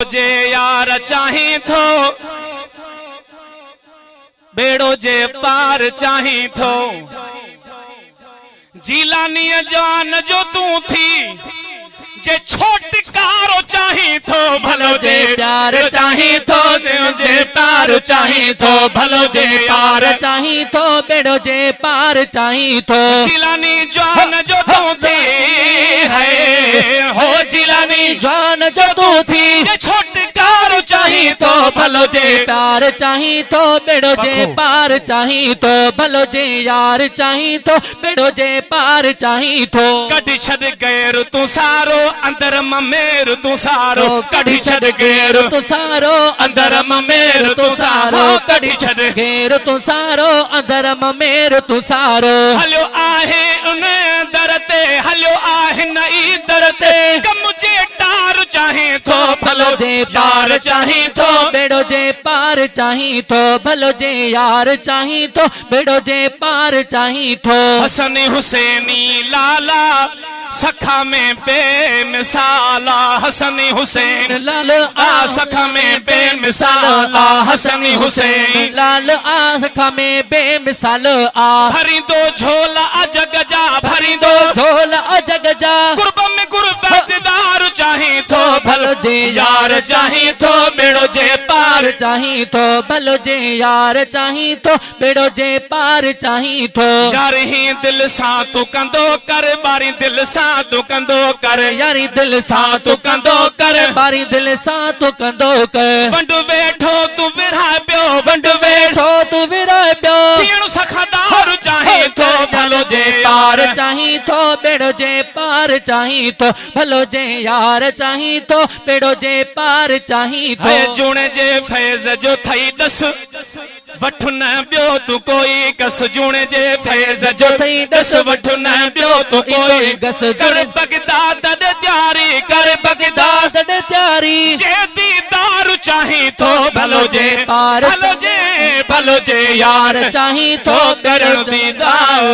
जे यार चाही थो बेड़ो जे पार चाही थो जीलानी जान जो तू थी जे छोटकारो चाही थो भलो जे प्यार चाही थो जे पार चाही थो भलो जे पार चाही थो बेड़ो जे पार चाही थो जीलानी जान जो तू थी है हो जीलानी जान जो तू थी जे छोटकारो चाही थो भलो जे प्यार चाही थो बेड़ो जे पार चाही थो भलो जे यार चाही थो बेड़ो जे पार चाही थो कढी छड़ गैर तू सारो अंदर ममेर तू सारो कढी छड़ गैर तू सारो अंदर ममेर तू सारो कढी छड़ घेर तू सारो अंदर ममेर तू सारो हलो आहे उन दर ते हलो आहे नई दर ते कम जे टार चाहे थो भलो जे यार चाही थो बेड़ो जे पार चाही थो भलो जे यार चाही थो बेड़ो जे पार चाही थो हसन हुसैनी लाला सखा में बेमिसाला हसन हुसैन लाल आ सखा में बेमिसाला हसन हुसैन लाल आसखा में बेमिसाल आ भरी दो झोला अजग जा भरी दो झोल अजग जा कुर्ब में गुरबतदार चाहे थो भलो जे यार चाहे थो बेड़ो जे पार चाही थो भलो जे यार चाही थो बेड़ो जे पार चाही थो यार ही दिल सा तू कंदो कर बारी दिल सा तू कंदो कर यारी दिल सा तू कंदो कर बारी दिल सा तू कंदो कर वंड वेठो तू विरहा पियो वंड बैठो तू विरा पियो तीन सखादार चाहे थो भलो जे पार चाही थो बेड़ो जे पार चाही थो भलो जे यार चाही थो बेड़ो जे पार चाही थो है जुण जे फैज़ जो थई दस वठ न बियो तू कोई कस जुण जे फैज़ जो थई दस वठ न बियो तू कोई गस कर बगदाद दे त्यारी कर बगदाद दे त्यारी जे दीदार चाही थो भलो जे पार भलो जे यार चाही थो करण दीदार।